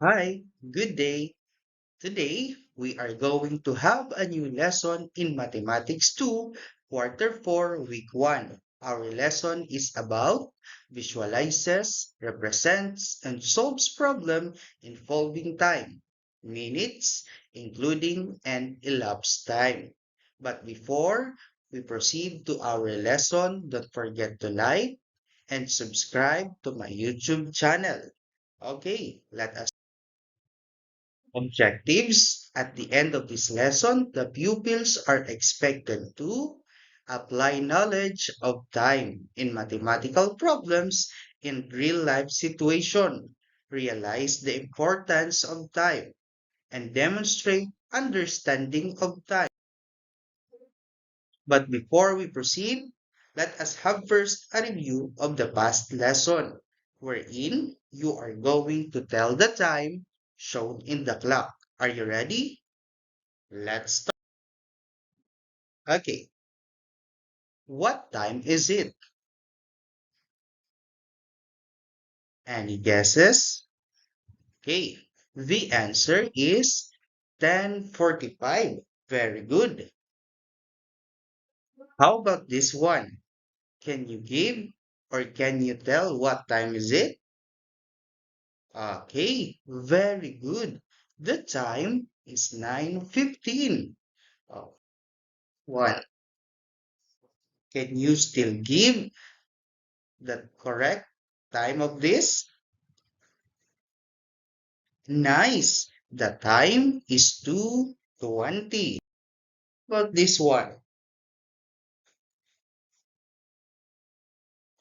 Hi, good day. Today, we are going to have a new lesson in Mathematics 2, Quarter 4, Week 1. Our lesson is about visualizes, represents, and solves problem involving time, minutes, including and elapsed time. But before we proceed to our lesson, don't forget to like and subscribe to my YouTube channel. Okay, let us objectives. At the end of this lesson, the pupils are expected to apply knowledge of time in mathematical problems in real life situation, realize the importance of time, and demonstrate understanding of time. But before we proceed, let us have first a review of the past lesson, wherein you are going to tell the time shown in the clock. Are you ready? Let's start. Okay, what time is it? Any guesses? Okay, the answer is 10:45. Very good. How about this one? Can you give or can you tell what time is it? Okay, very good. The time is 9:15. Oh, one. Can you still give the correct time of this? Nice. The time is 2:20. About this one?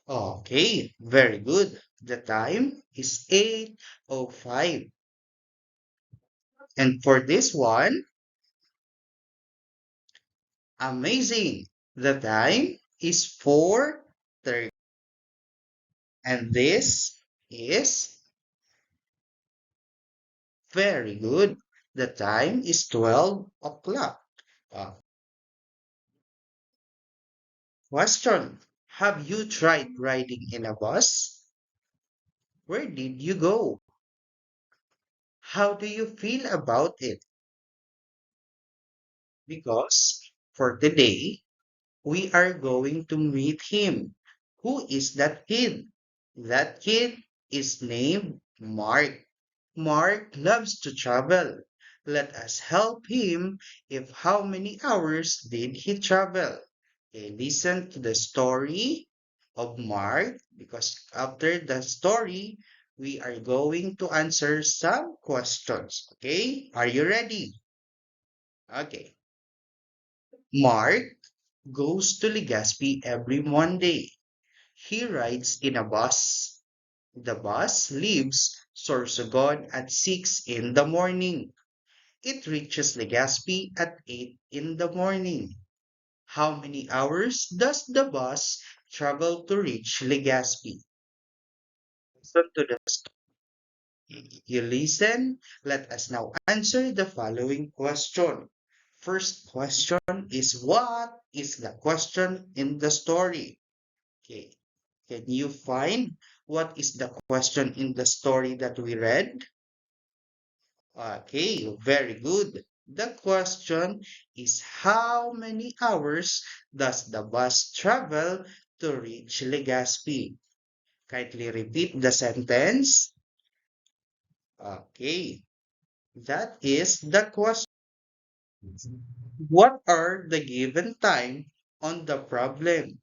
Okay, very good. The time is 8:05. And for this one, amazing. The time is 4:30. And this is very good. The time is 12 o'clock. Uh, Question. Have you tried riding in a bus? Where did you go? How do you feel about it? Because for today, we are going to meet him. Who is that kid? That kid is named Mark. Mark loves to travel. Let us help him. If how many hours did he travel? Okay, listen to the story of Mark because after the story, we are going to answer some questions. Okay, are you ready? Okay. Mark goes to Legazpi every Monday. He rides in a bus. The bus leaves Sorsogon at 6 in the morning. It reaches Legazpi at 8 in the morning. How many hours does the bus travel to reach Legazpi? Listen to the story. You listen. Let us now answer the following question. First question is what is the question in the story? Okay. Can you find what is the question in the story that we read? Okay, very good. The question is how many hours does the bus travel to reach Legazpi? Kindly repeat the sentence. Okay, that is the question. What are the given time on the problem?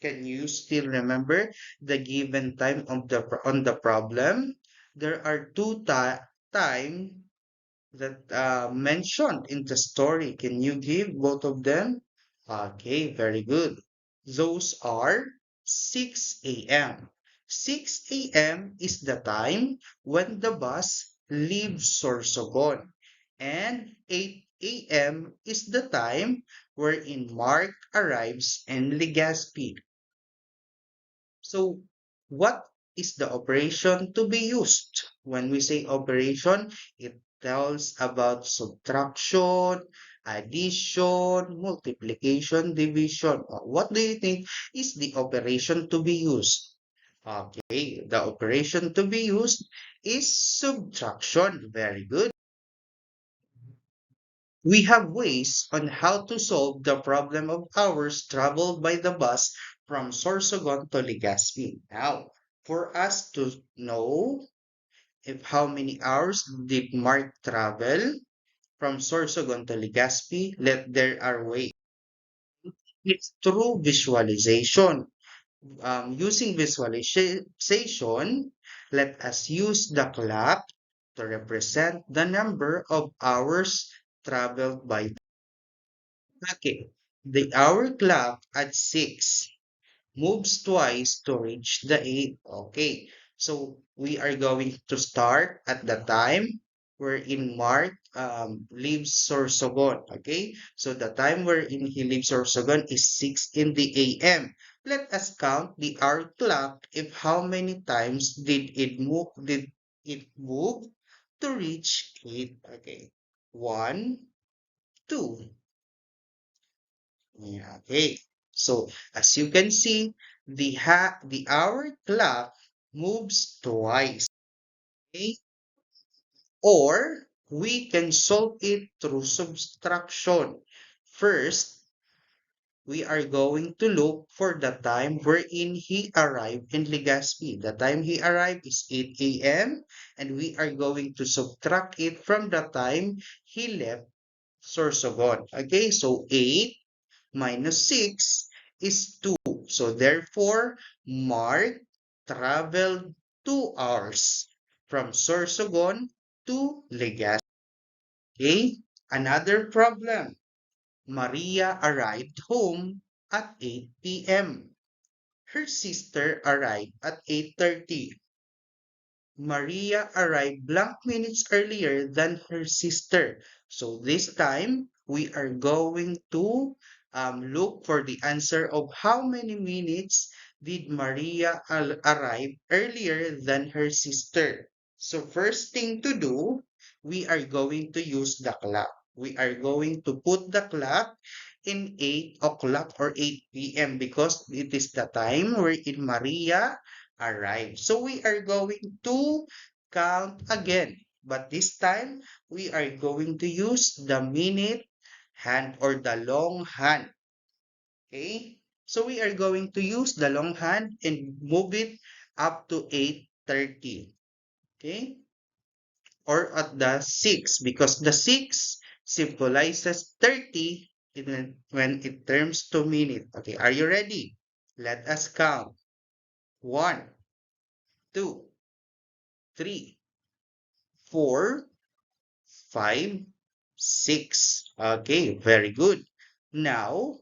Can you still remember the given time of on the problem? There are time that mentioned in the story. Can you give both of them? Okay, very good. Those are 6 a.m. 6 a.m. is the time when the bus leaves Sorsogon, and 8 a.m. is the time wherein Mark arrives in Legazpi. So, what is the operation to be used? When we say operation, it tells about subtraction, addition, multiplication, division. What do you think is the operation to be used? Okay, the operation to be used is subtraction. Very good. We have ways on how to solve the problem of hours traveled by the bus from Sorsogon to Legazpi. Now, for us to know if how many hours did Mark travel from Sorsogon to Legazpi, there are ways. It's through visualization. Using visualization, let us use the clock to represent the number of hours traveled by the okay. The hour clock at 6 moves twice to reach the 8. Okay. So we are going to start at the time wherein Mark leaves Sorsogon. Okay. So the time wherein he leaves Sorsogon is 6 in the AM. Let us count the hour clock if how many times did it move to reach 8. Okay. One, two. Yeah, okay. So as you can see, the hour clock moves twice. Okay? Or we can solve it through subtraction. First, we are going to look for the time wherein he arrived in Legazpi. The time he arrived is 8 a.m. and we are going to subtract it from the time he left Sorsogon. Okay, so 8 minus 6 is 2. So therefore, Mark traveled 2 hours from Sorsogon to Legazpi. Okay? Another problem. Maria arrived home at 8 p.m. Her sister arrived at 8:30. Maria arrived blank minutes earlier than her sister. So this time, we are going to look for the answer of how many minutes did Maria arrive earlier than her sister. So first thing to do, we are going to use the clock. We are going to put the clock in 8 o'clock or 8 p.m. because it is the time wherein Maria arrive. So we are going to count again. But this time, we are going to use the minute hand or the long hand. Okay? So we are going to use the long hand and move it up to 8:30. Okay? Or at the 6 because the 6 symbolizes 30 when it turns to minute. Okay, are you ready? Let us count. 1, 2, 3, 4, 5, 6. Okay, very good. Now,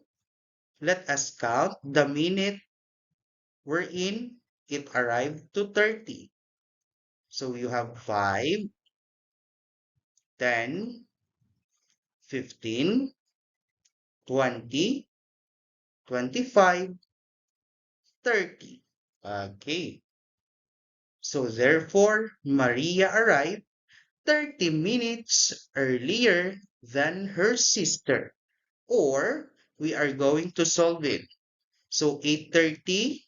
let us count the minute wherein it arrived to 30. So you have 5, 10, 15, 20, 25, 30. Okay. So therefore, Maria arrived 30 minutes earlier than her sister. Or we are going to solve it. So 8:30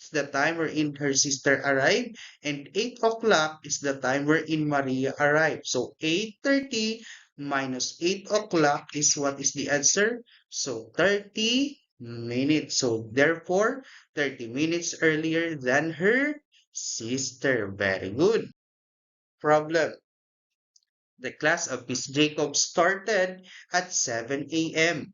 is the time wherein her sister arrived, and 8 o'clock is the time wherein Maria arrived. So 8:30 minus 8 o'clock is what is the answer? So 30 minutes. So therefore, 30 minutes earlier than her sister. Very good. Problem. The class of Miss Jacob started at 7 a.m.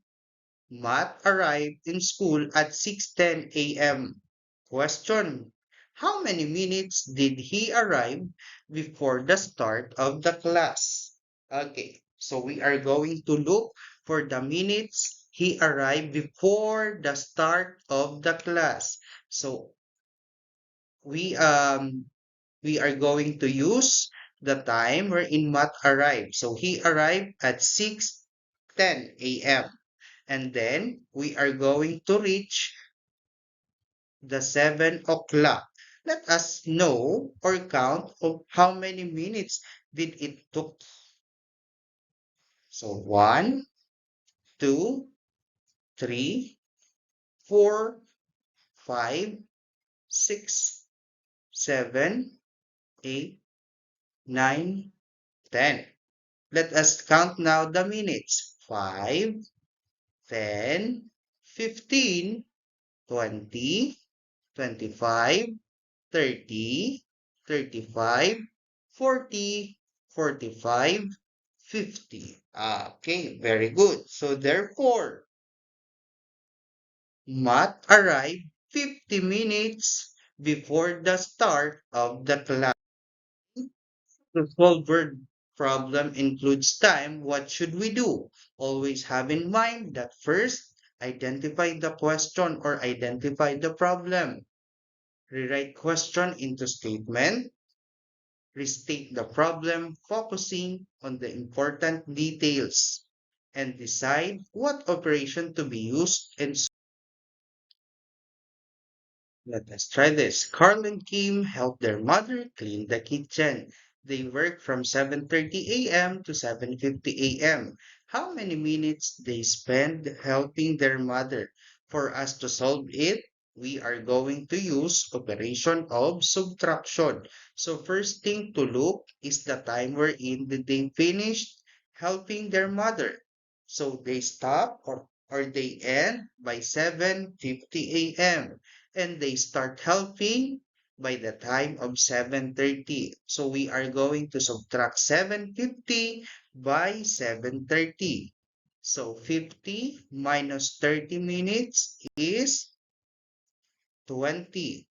Matt arrived in school at 6:10 a.m. Question. How many minutes did he arrive before the start of the class? Okay, so we are going to look for the minutes he arrived before the start of the class. So we um we are going to use the time wherein Matt arrived. So he arrived at 6:10 a.m. And then we are going to reach the 7 o'clock. Let us know or count of how many minutes did it took. So 1, 2, 3, 4, 5, 6, 7, 8, 9, 10. Let us count now the minutes. 5, 10, 15, 20, 25, 30, 35, 40, 45, 50. Okay, very good. So therefore, Matt arrived 50 minutes before the start of the class. To solve word problem includes time. What should we do? Always have in mind that first, identify the question or identify the problem. Rewrite question into statement. Restate the problem, focusing on the important details. And decide what operation to be used and let us try this. Carl and Kim help their mother clean the kitchen. They work from 7:30 a.m. to 7:50 a.m. How many minutes they spend helping their mother? For us to solve it, we are going to use operation of subtraction. So first thing to look is the time wherein did they finish helping their mother. So they stop or they end by 7:50 a.m and they start helping by the time of 7:30. So we are going to subtract 750 by 7:30. So 50 minus 30 minutes is 20.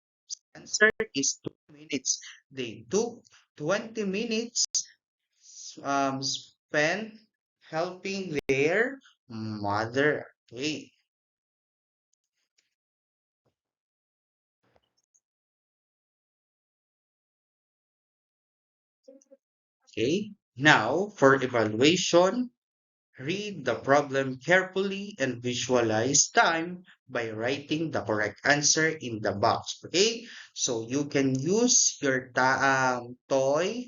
Answer is 2 minutes. They took 20 minutes spent helping their mother. Okay. Okay. Now for evaluation, read the problem carefully and visualize time by writing the correct answer in the box. Okay, so you can use your toy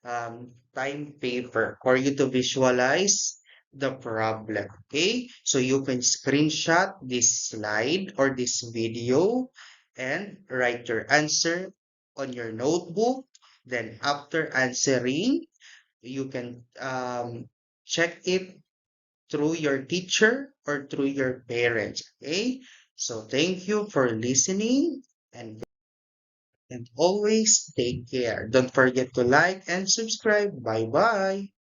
time paper for you to visualize the problem. Okay, so you can screenshot this slide or this video and write your answer on your notebook. Then after answering, you can check it through your teacher or through your parents. Okay. So thank you for listening and always take care. Don't forget to like and subscribe. Bye bye.